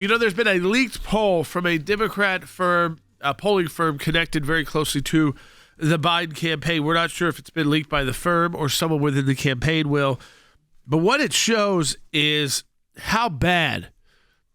You know, there's been a leaked poll from a Democrat firm, a polling firm connected very closely to the Biden campaign. We're not sure if it's been leaked by the firm or someone within the campaign will. But what it shows is how bad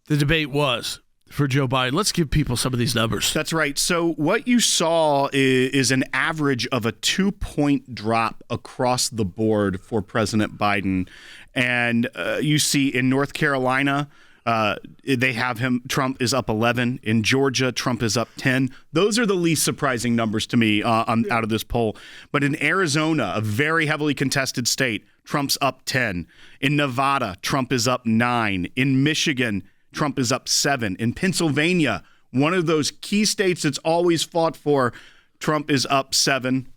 the debate was for Joe Biden. Let's give people some of these numbers. That's right. So what you saw is an average of a 2-point drop across the board for President Biden. And you see in North Carolina, they have him. Trump is up 11. In Georgia, Trump is up 10. Those are the least surprising numbers to me out of this poll. But in Arizona, a very heavily contested state, Trump's up 10. In Nevada, Trump is up 9. In Michigan, Trump is up 7. In Pennsylvania, one of those key states that's always fought for, Trump is up 7.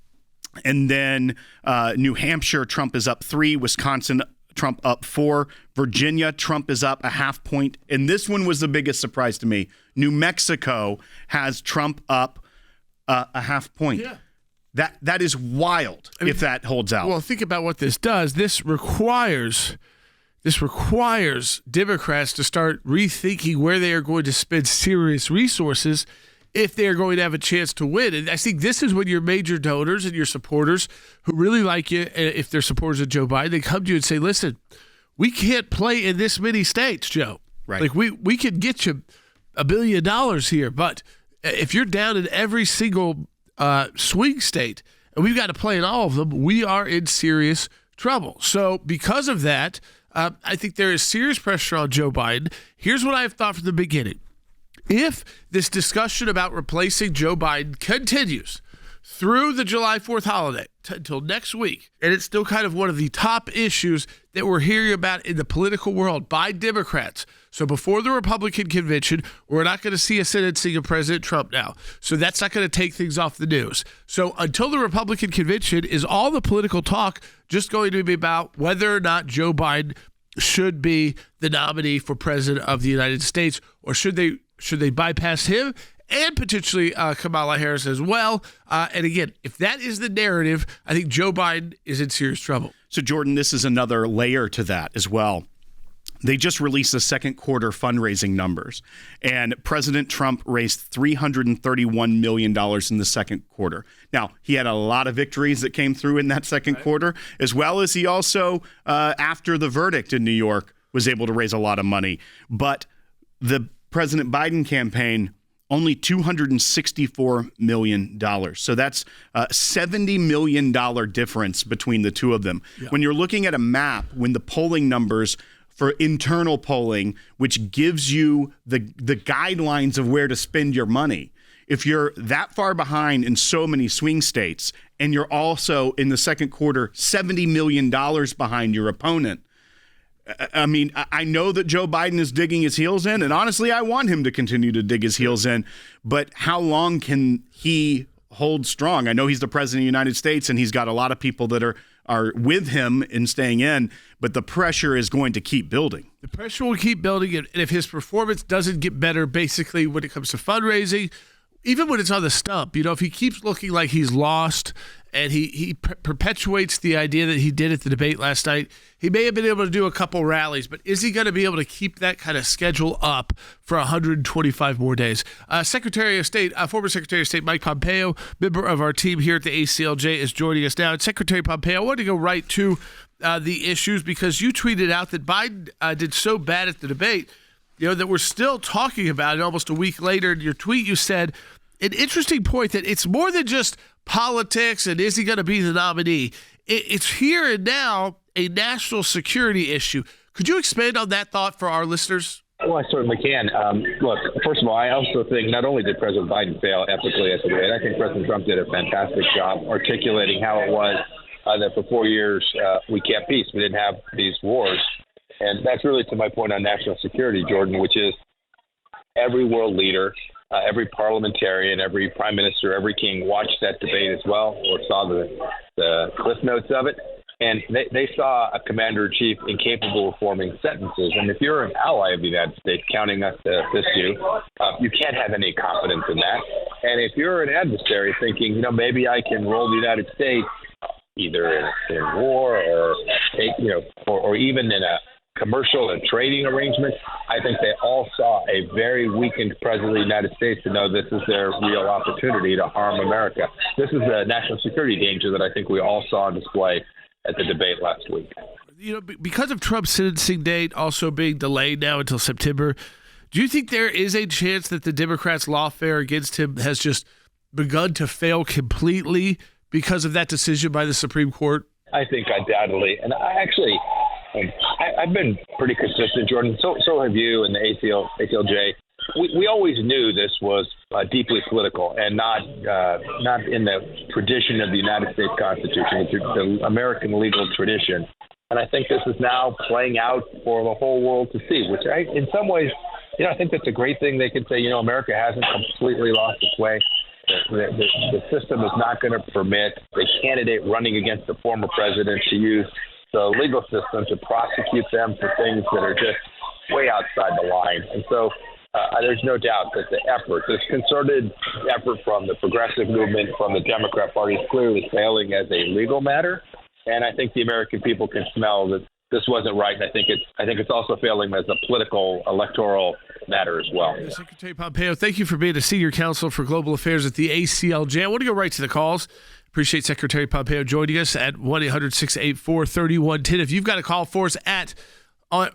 And then New Hampshire, Trump is up 3. Wisconsin, Trump up 4. Virginia, Trump is up a half point. And this one was the biggest surprise to me. New Mexico has Trump up a half point. Yeah. That is wild if that holds out. Well, think about what this does. This requires Democrats to start rethinking where they are going to spend serious resources if they are going to have a chance to win. And I think this is when your major donors and your supporters who really like you, if they're supporters of Joe Biden, they come to you and say, listen, we can't play in this many states, Joe. Right. Like we can get you $1 billion here, but if you're down in every single swing state and we've got to play in all of them, we are in serious trouble. So because of that, I think there is serious pressure on Joe Biden. Here's what I've thought from the beginning. If this discussion about replacing Joe Biden continues through the July 4th holiday until next week, and it's still kind of one of the top issues that we're hearing about in the political world by Democrats. So before the Republican convention, we're not going to see a sentencing of President Trump now. So that's not going to take things off the news. So until the Republican convention, is all the political talk just going to be about whether or not Joe Biden should be the nominee for president of the United States, or should they bypass him and potentially Kamala Harris as well? And again, if that is the narrative, I think Joe Biden is in serious trouble. So, Jordan, this is another layer to that as well. They just released the second quarter fundraising numbers, and President Trump raised $331 million in the second quarter. Now, he had a lot of victories that came through in that second quarter, as well as he also, after the verdict in New York, was able to raise a lot of money. But the President Biden campaign, only $264 million. So that's a $70 million difference between the two of them. Yeah. When you're looking at a map, when the polling numbers for internal polling, which gives you the guidelines of where to spend your money, if you're that far behind in so many swing states, and you're also in the second quarter $70 million behind your opponent, I mean, I know that Joe Biden is digging his heels in, and honestly, I want him to continue to dig his heels in. But how long can he hold strong? I know he's the president of the United States, and he's got a lot of people that are with him in staying in, but the pressure is going to keep building. The pressure will keep building, and if his performance doesn't get better, basically when it comes to fundraising, even when it's on the stump, you know, if he keeps looking like he's lost and he perpetuates the idea that he did at the debate last night, he may have been able to do a couple rallies, but is he going to be able to keep that kind of schedule up for 125 more days? Former Secretary of State Mike Pompeo, member of our team here at the ACLJ, is joining us now. And Secretary Pompeo, I want to go right to the issues, because you tweeted out that Biden did so bad at the debate, you know, that we're still talking about it almost a week later. In your tweet, you said an interesting point that it's more than just politics and is he going to be the nominee. It's here and now a national security issue. Could you expand on that thought for our listeners? Well, I certainly can. Look, first of all, I also think not only did President Biden fail epically at the debate, I think President Trump did a fantastic job articulating how it was that for 4 years we kept peace. We didn't have these wars. And that's really to my point on national security, Jordan, which is every world leader, every parliamentarian, every prime minister, every king watched that debate as well, or saw the cliff notes of it. And they saw a commander-in-chief incapable of forming sentences. And if you're an ally of the United States, counting us to assist you, you can't have any confidence in that. And if you're an adversary thinking, you know, maybe I can roll the United States either in war or take, you know, or even in a commercial and trading arrangements. I think they all saw a very weakened president of the United States to know this is their real opportunity to harm America. This is a national security danger that I think we all saw on display at the debate last week. You know, because of Trump's sentencing date also being delayed now until September, do you think there is a chance that the Democrats' lawfare against him has just begun to fail completely because of that decision by the Supreme Court? I think undoubtedly. And I've been pretty consistent, Jordan. So have you and the ACLJ. We always knew this was deeply political and not in the tradition of the United States Constitution, the American legal tradition. And I think this is now playing out for the whole world to see, which in some ways, I think that's a great thing. They can say, America hasn't completely lost its way. The system is not going to permit the candidate running against the former president to use the legal system to prosecute them for things that are just way outside the line. And so there's no doubt that this concerted effort from the progressive movement, from the Democrat Party, is clearly failing as a legal matter. And I think the American people can smell that this wasn't right. And I think it's also failing as a political electoral matter as well. Secretary Pompeo, thank you for being a senior counsel for global affairs at the ACLJ. I want to go right to the calls. Appreciate Secretary Pompeo joining us at 1-800-684-3110. If you've got a call for us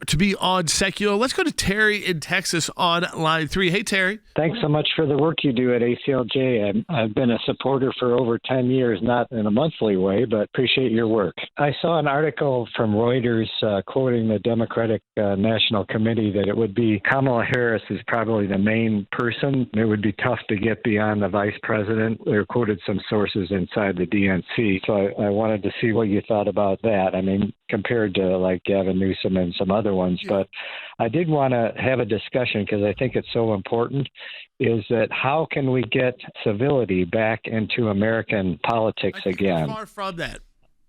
to be on Secular, let's go to Terry in Texas on line 3. Hey, Terry. Thanks so much for the work you do at ACLJ. I've been a supporter for over 10 years, not in a monthly way, but appreciate your work. I saw an article from Reuters quoting the Democratic National Committee that it would be Kamala Harris is probably the main person. It would be tough to get beyond the vice president. They quoted some sources inside the DNC. So I wanted to see what you thought about that. I mean, compared to like Gavin Newsom and some other ones. But I did want to have a discussion because I think it's so important, is that how can we get civility back into American politics again? Far from that.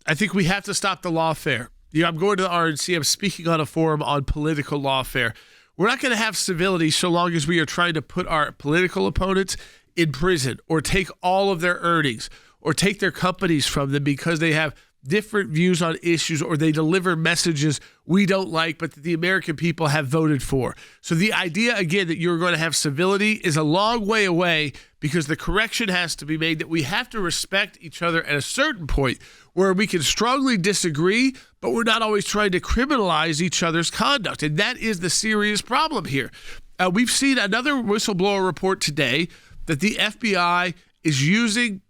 I think we have to stop the lawfare. I'm going to the RNC. I'm speaking on a forum on political lawfare. We're not going to have civility so long as we are trying to put our political opponents in prison or take all of their earnings or take their companies from them because they have different views on issues or they deliver messages we don't like but that the American people have voted for. So the idea, again, that you're going to have civility is a long way away because the correction has to be made that we have to respect each other at a certain point where we can strongly disagree, but we're not always trying to criminalize each other's conduct. And that is the serious problem here. We've seen another whistleblower report today that the FBI is using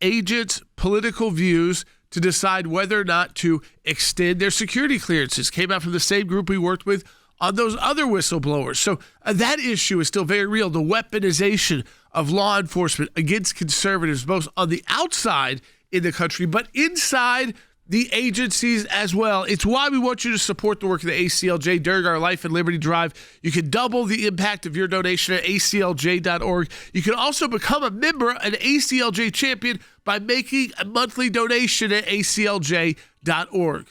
agents' political views to decide whether or not to extend their security clearances. Came out from the same group we worked with on those other whistleblowers. So that issue is still very real. The weaponization of law enforcement against conservatives, both on the outside in the country, but inside the agencies as well. It's why we want you to support the work of the ACLJ during our Life and Liberty Drive. You can double the impact of your donation at aclj.org. You can also become a member, an ACLJ champion, by making a monthly donation at aclj.org.